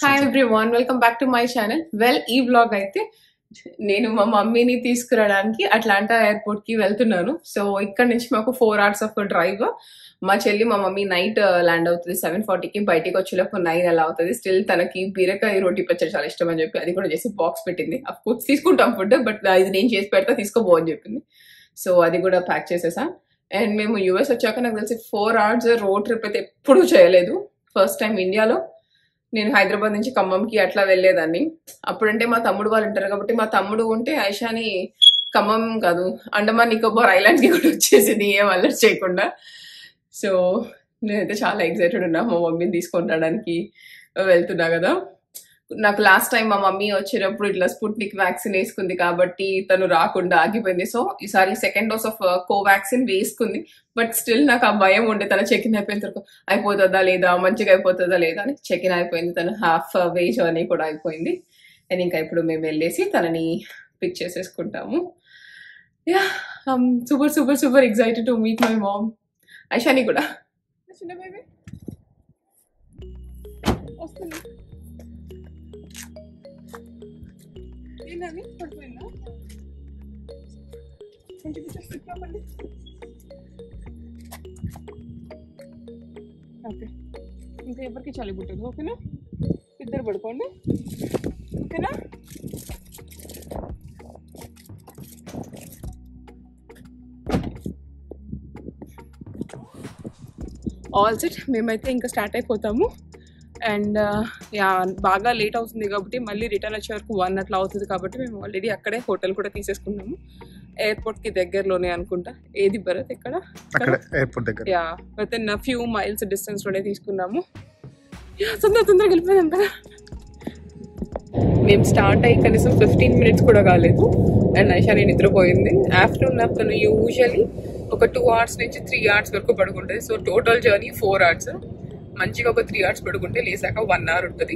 Hi everyone, welcome back to my channel. Well, ఈ vlog అయితే నేను మా మమ్మీని తీసుకురావడానికి అట్లాంటా ఎయిర్పోర్ట్ కి వెళ్తున్నాను. సో ఇక్కడ నుంచి మాకు 4 hours ఆఫ్ డ్రైవ్. మా చెల్లి మా మమ్మీ నైట్ ల్యాండ్ అవుతుంది 7:40కి. బయటికి వచ్చేలోపు 9 అలా అవుతుంది. స్టిల్ తనకి బీరకాయ రోటీ పచ్చడి చాలా ఇష్టం అని చెప్పి అది కూడా చేసి బాక్స్ పెట్టింది. అఫ్ కోర్స్ తీసుకుంటాం ఫుడ్, బట్ ఇది నేను చేసి పెడతా తీసుకోబో అని చెప్పింది. సో అది కూడా ప్యాక్ చేసేసా. అండ్ మేము యూఎస్ వచ్చాక నాకు తెలిసి 4 hours రోడ్ ట్రిప్ అయితే ఎప్పుడూ చేయలేదు. ఫస్ట్ టైం ఇండియాలో. నేను హైదరాబాద్ నుంచి ఖమ్మంకి అట్లా వెళ్ళేదాన్ని. అప్పుడంటే మా తమ్ముడు వాళ్ళు ఉంటారు కాబట్టి మా తమ్ముడు ఉంటే ఐషాని ఖమ్మం కాదు అండమాన్ నికోబార్ ఐలాండ్స్కి కూడా వచ్చేసింది ఏం అల్లరి చేయకుండా. సో నేనైతే చాలా ఎక్సైటెడ్ ఉన్నా మా మమ్మీని తీసుకొని రావడానికి వెళ్తున్నా కదా. నాకు లాస్ట్ టైం మా మమ్మీ వచ్చేటప్పుడు ఇట్లా స్పుట్నిక్ వ్యాక్సిన్ వేసుకుంది కాబట్టి తను రాకుండా ఆగిపోయింది. సో ఈసారి 2nd dose ఆఫ్ కోవాక్సిన్ వేసుకుంది. బట్ స్టిల్ నాకు ఆ భయం ఉండే తన చెక్-ఇన్ అయిపోయిన తర్వాత అయిపోతుందా లేదా, మంచిగా అయిపోతుందా లేదా అని. చెక్-ఇన్ అయిపోయింది, తను హాఫ్ వే జర్నీ కూడా అయిపోయింది. అండ్ ఇంకా ఇప్పుడు మేము వెళ్ళేసి తనని పిక్ చేసేసుకుంటాము. Yeah, super super super excited to meet my mom. Aishani కూడా చిన్న బేబీ వస్తుంది. పడిపోయిందా ఓకే, ఇంకా ఎవరికి చలి పుట్టదు. ఓకేనా, ఇద్దరు పడుకోండి. ఓకేనా, ఆల్ సెట్. మేమైతే ఇంకా స్టార్ట్ అయిపోతాము. అండ్ యా, బాగా లేట్ అవుతుంది కాబట్టి మళ్ళీ రిటర్న్ వచ్చే వరకు 1 అట్లా అవుతుంది కాబట్టి మేము ఆల్రెడీ అక్కడే హోటల్ కూడా తీసేసుకున్నాము. ఎయిర్పోర్ట్కి దగ్గరలోనే అనుకుంటా. ఏది భరత్ ఇక్కడ ఎయిర్పోర్ట్ దగ్గర, yeah, within few miles డిస్టెన్స్లోనే తీసుకున్నాము. తొందరగా వెళ్ళిపోయాం కదా. మేము స్టార్ట్ అయ్యి కనీసం 15 minutes కూడా కాలేదు. అండ్ ఐషాని నిద్రపోయింది. ఆఫ్టర్నూన్ తను యూజువల్లీ ఒక 2 hours నుంచి 3 hours వరకు పడుకుంటుంది. So total journey 4 hours. మంచిగా ఒక 3 hours పడుకుంటే లేసాక 1 hour ఉంటుంది.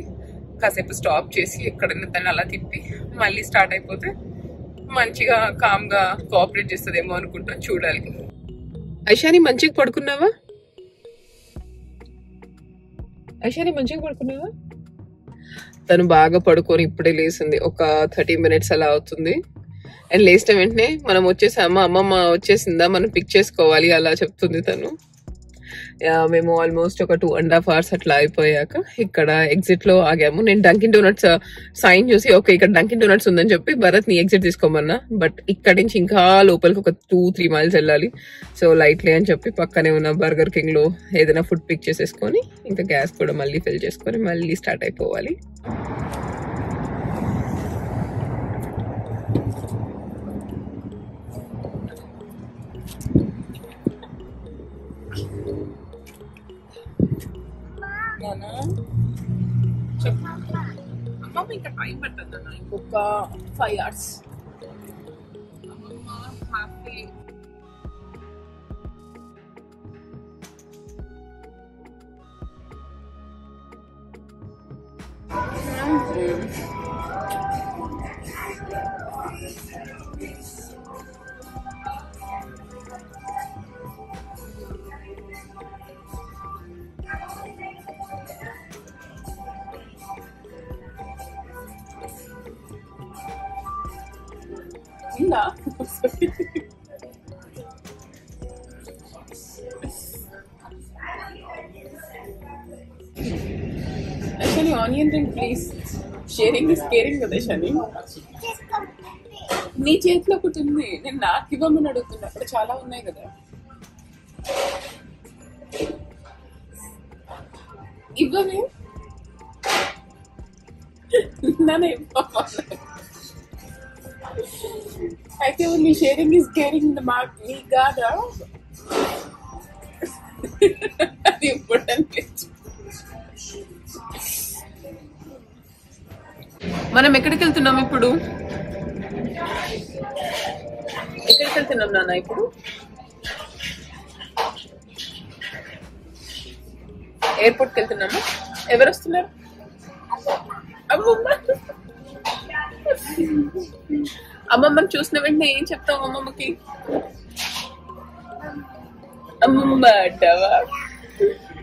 కాసేపు స్టాప్ చేసి ఎక్కడైనా తను అలా తిప్పి మళ్ళీ స్టార్ట్ అయిపోతే మంచిగా కామ్గా కోఆపరేట్ చేస్తుందేమో అనుకుంటా. చూడాలి. ఐషాని మంచిగా పడుకున్నావా? ఐషాని మంచిగా పడుకున్నావా? తను బాగా పడుకొని ఇప్పుడే లేసింది. ఒక 30 minutes అలా అవుతుంది. అండ్ లేచిన వెంటనే మనం వచ్చేసామా, అమ్మమ్మ వచ్చేసిందా, మనం పిక్ చేసుకోవాలి అలా చెప్తుంది తను. మేము ఆల్మోస్ట్ ఒక 2.5 hours అట్లా అయిపోయాక ఇక్కడ ఎగ్జిట్ లో ఆగాము. నేను డంకిన్ డోనట్స్ సైన్ చూసి ఓకే ఇక్కడ డంకిన్ డోనట్స్ ఉందని చెప్పి భరత్ ని ఎగ్జిట్ తీసుకోమన్నా. బట్ ఇక్కడ నుంచి ఇంకా లోపలికి ఒక 2-3 miles వెళ్ళాలి. సో లైట్లీ అని చెప్పి పక్కనే ఉన్న బర్గర్ కింగ్ లో ఏదైనా ఫుడ్ పిక్ చేసేసుకొని ఇంకా గ్యాస్ కూడా మళ్ళీ ఫిల్ చేసుకొని మళ్ళీ స్టార్ట్ అయిపోవాలి. అమ్మమ్మ ఇంకా టైం పడుతుంది అన్న, ఇంకొక 5 hours. అమ్మమ్మ happy. Shani, onion ring please. Sharing is caring కదా Shani. నీ చేతిలో ఒకటి ఉంది, నేను నాకు ఇవ్వమని అడుగుతున్నా. అక్కడ చాలా ఉన్నాయి కదా, ఇవ్వమే. నానే అయితే నీ షేరింగ్ ఇస్ కేరింగ్ మాట నీ కాదా? అది ఇంపార్టెంట్. మనం ఎక్కడికి వెళ్తున్నాం ఇప్పుడు? ఎక్కడికి వెళ్తున్నాం నాన్న ఇప్పుడు? ఎయిర్పోర్ట్కి వెళ్తున్నాము. ఎవరు వస్తున్నారు? అమ్మమ్మ. అమ్మమ్మని చూసిన వెంటనే ఏం చెప్తావు అమ్మమ్మకి? అమ్మమ్మ అంటావా?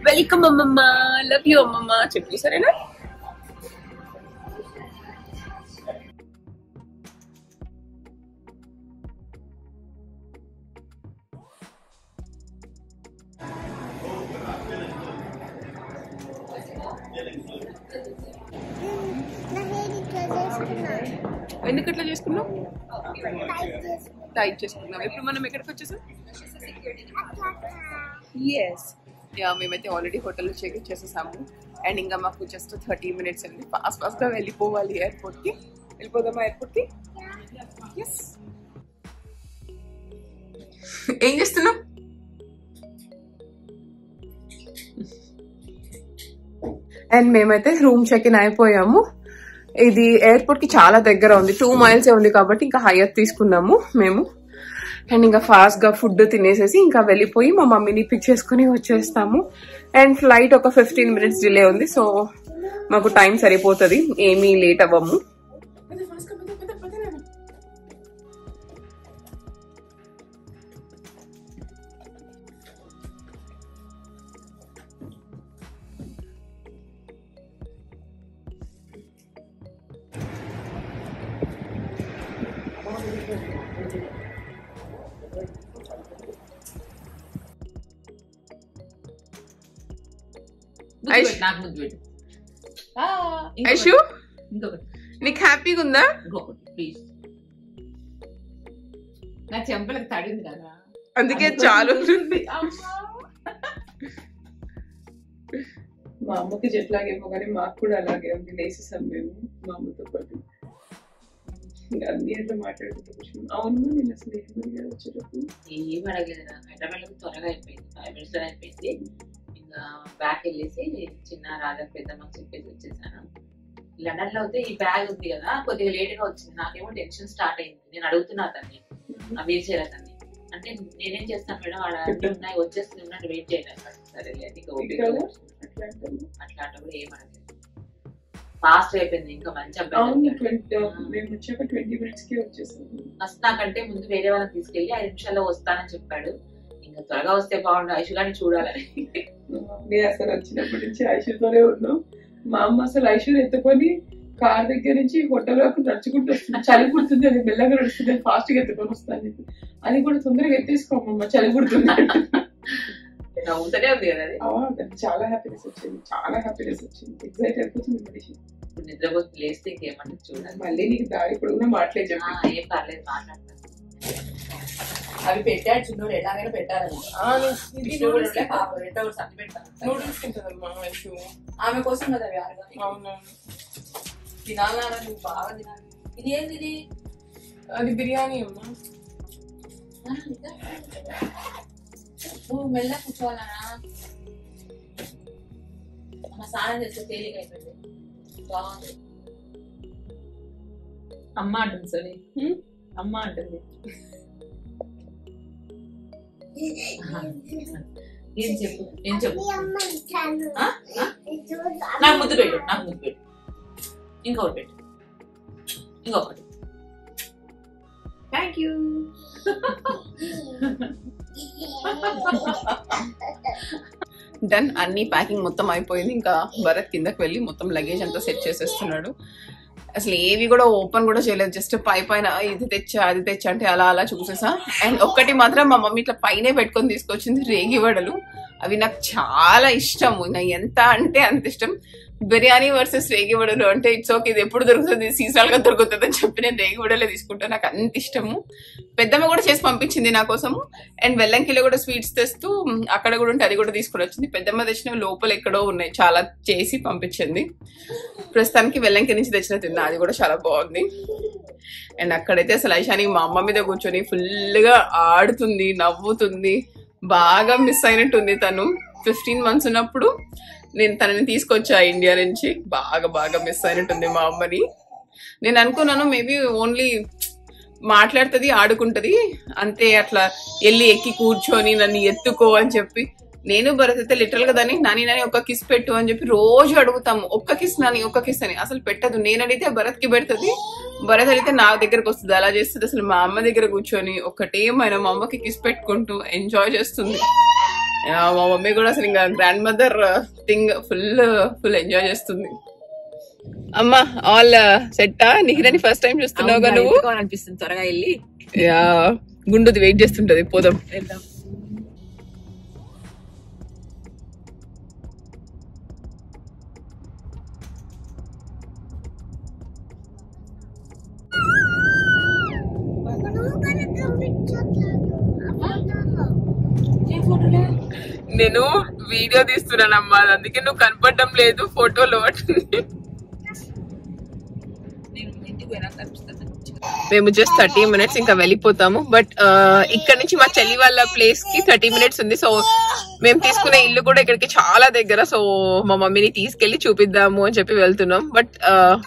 వెల్కమ్ అమ్మమ్మ, లవ్ యూ అమ్మమ్మ చెప్పు, సరేనా? ఎందుకు ఇట్లా చేసుకున్నావు? టైప్ చేసుకున్నాం. ఇప్పుడు మనం ఎక్కడికి వచ్చేసాం? ఎస్ యా, మేమైతే ఆల్రెడీ హోటల్లో చెక్ చేసేసాము. అండ్ ఇంకా మాకు జస్ట్ 30 minutes అండి. ఫాస్ట్గా వెళ్ళిపోవాలి ఎయిర్పోర్ట్కి. వెళ్ళిపోదామా ఎయిర్పోర్ట్కి? ఎస్. ఏం చేస్తున్నావు? అండ్ మేమైతే రూమ్ చెక్ ఇన్ అయిపోయాము. ఇది ఎయిర్పోర్ట్ కి చాలా దగ్గర ఉంది, 2 miles ఉంది కాబట్టి ఇంకా హైయర్ తీసుకున్నాము మేము. అండ్ ఇంకా ఫాస్ట్ గా ఫుడ్ తినేసేసి ఇంకా వెళ్ళిపోయి మా మమ్మీని పిక్ చేసుకుని వచ్చేస్తాము. అండ్ ఫ్లైట్ ఒక 15 minutes డిలే ఉంది, సో మాకు టైం సరిపోతుంది, ఏమీ లేట్ అవ్వము. ఐషు, నీకు హ్యాపీగా ఉందా? ప్లీజ్, నా చెంపలకు తడింది కదా, అందుకే చాలు. మా అమ్మకి జట్లాగేమో కానీ మాకు కూడా అలాగే ఉంది. లేసేసాం మేము మా అమ్మతో పాటు. అన్ని అట్లా మాట్లాడుకుంటూ అవును. నేను అసలు ఏమడిగా వచ్చేటప్పుడు ఏం అడగలేదు. హైదరాబాద్ త్వరగా అయిపోయింది, 5 minutes అయిపోయింది. ఇంకా బ్యాగ్ వెళ్ళేసి చిన్న రాజా పెద్దమ్మకి చెప్పేసి వచ్చేసాను. లండన్ లో అయితే ఈ బ్యాగ్ ఉంది కదా, కొద్దిగా లేట్ గా వచ్చింది. నాకేమో టెన్షన్ స్టార్ట్ అయింది. నేను అడుగుతున్నా తన్ని, ఆ వీల్ చైర్ అతన్ని, అంటే నేనేం చేస్తాను మేడం, ఆడ అన్ని ఉన్నాయి వచ్చేస్తున్నాడు, వెయిట్ చేయలేదు. సరే అట్లాంటప్పుడు ఏం అడగలేదు, ఫాస్ట్ అయిపోయింది. ఇంకా మంచి వస్తాకంటే ముందు వేరే వాళ్ళని తీసుకెళ్లి 5 నిమిషాల్లో వస్తానని చెప్పాడు. ఇంకా త్వరగా వస్తే బాగుండు, ఐషు గారిని చూడాలని. అసలు వచ్చినప్పటి నుంచి ఐషుతోనే ఉన్నాం. మా అమ్మ అసలు ఐషుని ఎత్తుకొని కార్ దగ్గర నుంచి హోటల్ వరకు నడుచుకుంటూ వస్తుంది. చలి పుడుతుంది, అది మెల్లగా నడుస్తుంది, ఫాస్ట్ గా ఎత్తుకొని వస్తాను. అది కూడా తొందరగా ఎత్తేసుకోమమ్మ, చలి పుడుతుంది. నవ్వుతూనే ఉంది కదా అది. చాలా హ్యాపీనెస్ వచ్చింది, చాలా హ్యాపీనెస్ వచ్చింది. ఎగ్జైట్ అయిపోతుంది మనిషి. ఇప్పుడు నిద్రపోతే లేస్తే ఇంకేమంటే చూడాలి. మళ్ళీ నీకు దారి పొడుగునా మాట్లాడి చెప్పి ఏం పర్లేదు, మాట్లాడతాను. అవి పెట్టాడు చిన్నోడు, ఎలాగైనా పెట్టాలని. ఆమె కోసం కదా అవి. తినాలన్నా నువ్వు బాగా తినాలి. ఇది ఏంది? ఇది అది బిర్యానీ అమ్మా. నువ్వు మెల్ల కూర్చోవాలనా? అమ్మ స్నానం చేస్తే తేలిక అయిపోయింది, బాగుంది. అమ్మ అంటుంది సరే, అమ్మ అంటుంది. ఏం చెప్పు, ఏం చెప్పు. నాకు ముద్దు పెట్టు, నాకు ముద్దు పెట్టు. ఇంకొకటి పెట్టు, ఇంకొకటి. Thank you. డన్, అన్ని ప్యాకింగ్ మొత్తం అయిపోయింది. ఇంకా భరత్ కిందకి వెళ్ళి మొత్తం లగేజ్ అంతా సెట్ చేసేస్తున్నాడు. అసలు ఏవి కూడా ఓపెన్ కూడా చేయలేదు, జస్ట్ పైన ఇది తెచ్చా అది తెచ్చా అంటే అలా అలా చూసేసా. అండ్ ఒక్కటి మాత్రం మా మమ్మీ ఇట్లా పైనే పెట్టుకొని తీసుకొచ్చింది, రేగి వడలు. అవి నాకు చాలా ఇష్టం, ఇంకా ఎంత అంటే అంత ఇష్టం. బిర్యానీ వర్సెస్ రేగి వడలు అంటే ఇట్స్ ఓకే, ఇది ఎప్పుడు దొరుకుతుంది, సీజనల్ గా దొరుకుతుంది అని చెప్పి నేను రేగి వడలే తీసుకుంటాను, నాకు అంత ఇష్టము. పెద్దమ్మ కూడా చేసి పంపించింది నా కోసము. అండ్ వెల్లంకిలో కూడా స్వీట్స్ తెస్తూ అక్కడ కూడా ఉంటే అది కూడా తీసుకుని వచ్చింది. పెద్దమ్మ తెచ్చిన లోపల ఎక్కడో ఉన్నాయి, చాలా చేసి పంపించింది. ప్రస్తుతానికి వెల్లంకి నుంచి తెచ్చిన తిన్నా, అది కూడా చాలా బాగుంది. అండ్ అక్కడైతే అసలు ఐషాని మా అమ్మ మీద కూర్చొని ఫుల్ గా ఆడుతుంది, నవ్వుతుంది. బాగా మిస్ అయినట్టుంది తను. 15 months ఉన్నప్పుడు నేను తనని తీసుకొచ్చా ఇండియా నుంచి. బాగా బాగా మిస్ అయినట్టుంది మా అమ్మని. నేను అనుకున్నాను మేబీ ఓన్లీ మాట్లాడుతుంది, ఆడుకుంటది అంతే, అట్లా వెళ్ళి ఎక్కి కూర్చొని నన్ను ఎత్తుకో అని చెప్పి. నేను భరత్ అయితే లిటరల్ గా దాన్ని నాని ఒక్క కిస్ పెట్టు అని చెప్పి రోజు అడుగుతాము, ఒక్క కిస్ నాని ఒక్క కిస్ అని. అసలు పెట్టదు, నేను అడిగితే భరత్ కి పెడుతుంది, భరత్ అడిగితే నా దగ్గరకు వస్తుంది, అలా చేస్తుంది. అసలు మా అమ్మ దగ్గర కూర్చొని ఒక్కటేమైనా మా అమ్మకి కిస్ పెట్టుకుంటూ ఎంజాయ్ చేస్తుంది. మా మమ్మీ కూడా అసలు ఇంకా grand mother thing full enjoy చేస్తుంది. అమ్మా ఆల్ సెట్టా? నిహిరాని ఫస్ట్ టైం చూస్తున్నావుగా నువ్వు? అనిపిస్తుంది, త్వరగా వెళ్ళి గుండుది వెయిట్ చేస్తుంటది, పోదాం. నేను వీడియో తీస్తున్నానమ్మా, అందుకే నువ్వు కనపడడం లేదు ఫోటోలో. మేము జస్ట్ 30 minutes ఇంకా వెళ్ళిపోతాము. బట్ ఇక్కడ నుంచి మా చెల్లి వాళ్ళ ప్లేస్ కి 30 minutes ఉంది. సో మేము తీసుకునే ఇల్లు కూడా ఇక్కడికి చాలా దగ్గర. సో మా మమ్మీని తీసుకెళ్లి చూపిద్దాము అని చెప్పి వెళ్తున్నాం. బట్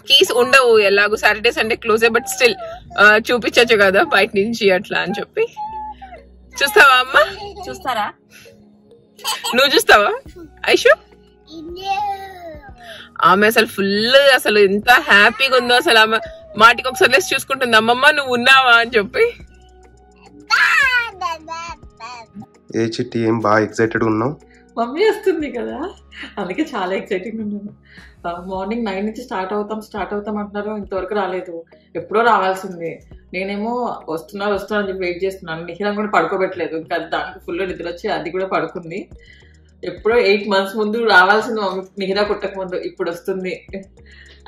కీస్ ఉండవు, ఎలాగో సాటర్డే సండే క్లోజే. బట్ స్టిల్ చూపించచ్చు కదా బయట నుంచి అట్లా అని చెప్పి. చూస్తావా అమ్మా? చూస్తారా? నువ్వు చూస్తావా ఐషు? ఆమె అసలు ఫుల్ అసలు ఎంత హ్యాపీగా ఉందో అసలు. ఆమె మాటికి ఒకసారి లేసి చూసుకుంటుంది, అమ్మమ్మ నువ్వు ఉన్నావా అని చెప్పి. ఏ చిట్టి ఏం బాగా ఎక్సైటెడ్ ఉన్నావు? మమ్మీ వస్తుంది కదా, అందుకే చాలా ఎక్సైటింగ్ ఉన్నాను. మార్నింగ్ 9 నుంచి స్టార్ట్ అవుతాం అంటున్నారు, ఇంతవరకు రాలేదు. ఎప్పుడో రావాల్సింది. నేనేమో వస్తున్నారు అని చెప్పి వెయిట్ చేస్తున్నాను. నిఖిలం కూడా పడుకోబెట్టలేదు, ఇంకా దానికి ఫుల్ నిద్ర వచ్చి అది కూడా పడుకుంది. ఎప్పుడో 8 months ముందు రావాల్సింది మమ్మీ, నిహిరా పుట్టక ముందు. ఇప్పుడు వస్తుంది.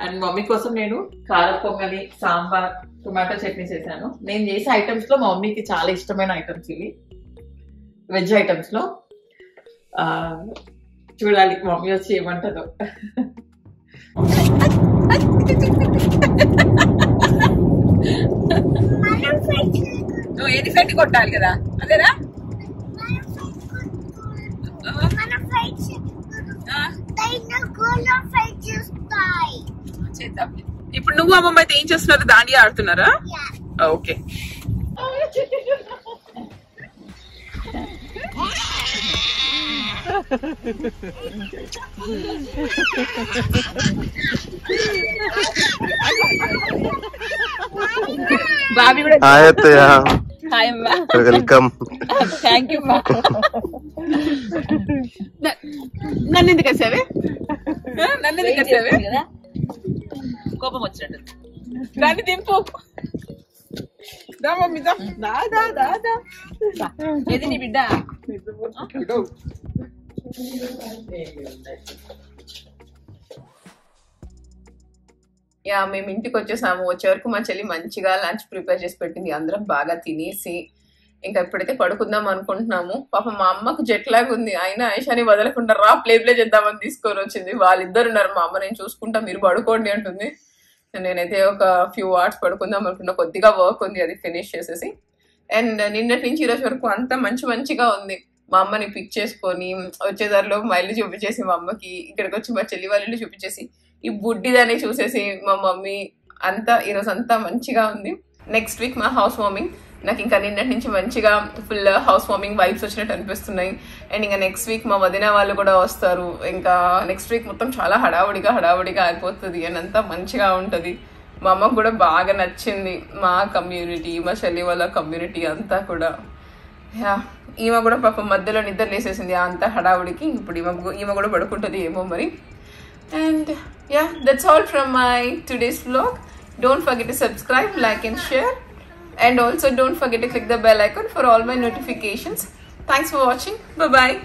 అండ్ మమ్మీ కోసం నేను కారం పొంగలి, సాంబార్, టొమాటో చట్నీ చేశాను. నేను చేసే ఐటమ్స్ లో మా మమ్మీకి చాలా ఇష్టమైన ఐటమ్స్ ఇవి, వెజ్ ఐటమ్స్ లో. చూడాలి మమ్మీ వచ్చి ఏమంటారో. నువ్వు ఏది ఫైట్ కొట్టాలి కదా, అదేరా? ఇప్పుడు నువ్వు అమ్మమ్మ అయితే ఏం చేస్తున్నారు? దాండియా ఆడుతున్నారా? ఓకే. బాబీ కూడా హాయ్ అత్తయ్య. హాయ్ అమ్మా. వెల్కమ్. Thank you. నన్ను ఎందుకు వేసావే? కదా కోపం వచ్చినట్టు. దాన్ని దింపు. ఏది నీ బిడ్డ? యా మేము ఇంటికి వచ్చేసాము. వచ్చే వరకు మా చెల్లి మంచిగా లంచ్ ప్రిపేర్ చేసి పెట్టింది. అందరం బాగా తినేసి ఇంకా ఇప్పుడైతే పడుకుందాం అనుకుంటున్నాము. పాపం మా అమ్మకు జెట్ లాగ్ ఉంది, అయినా ఐషాని వదలకుండా రా ప్లే చేద్దామని తీసుకొని వచ్చింది. వాళ్ళిద్దరు ఉన్నారు. మా అమ్మ నేను చూసుకుంటా మీరు పడుకోండి అంటుంది. నేనైతే ఒక ఫ్యూ అవర్స్ పడుకుందాం అనుకున్నా. కొద్దిగా వర్క్ ఉంది, అది ఫినిష్ చేసేసి. అండ్ నిన్నటి నుంచి ఈరోజు వరకు అంతా మంచిగా ఉంది. మా అమ్మని పిక్ చేసుకొని వచ్చేదారిలో మా ఇల్లు చూపించేసి, మా అమ్మకి ఇక్కడికి వచ్చి మా చెల్లి వాళ్ళ ఇల్లు చూపించేసి, ఈ బుడ్డిదాన్ని చూసేసి మా మమ్మీ అంతా ఈరోజు అంతా మంచిగా ఉంది. నెక్స్ట్ వీక్ మా హౌస్ వార్మింగ్. నాకు ఇంకా నిన్నటి నుంచి మంచిగా ఫుల్ హౌస్ వార్మింగ్ వైబ్స్ వచ్చినట్టు అనిపిస్తున్నాయి. అండ్ ఇంకా నెక్స్ట్ వీక్ మా వదిన వాళ్ళు కూడా వస్తారు. ఇంకా నెక్స్ట్ వీక్ మొత్తం చాలా హడావుడిగా అయిపోతుంది అని అంతా మంచిగా ఉంటుంది. మా అమ్మకు కూడా బాగా నచ్చింది మా కమ్యూనిటీ, మా చెల్లి వాళ్ళ కమ్యూనిటీ అంతా కూడా. యా ఈమె కూడా పాపం మధ్యలో నిద్ర లేసేసింది అంత హడావుడికి. ఇప్పుడు ఈమె కూడా పడుకుంటుంది ఏమో మరి. And yeah, that's all from my today's vlog. Don't forget to subscribe, like and share, and also don't forget to click the bell icon for all my notifications. Thanks for watching. Bye bye.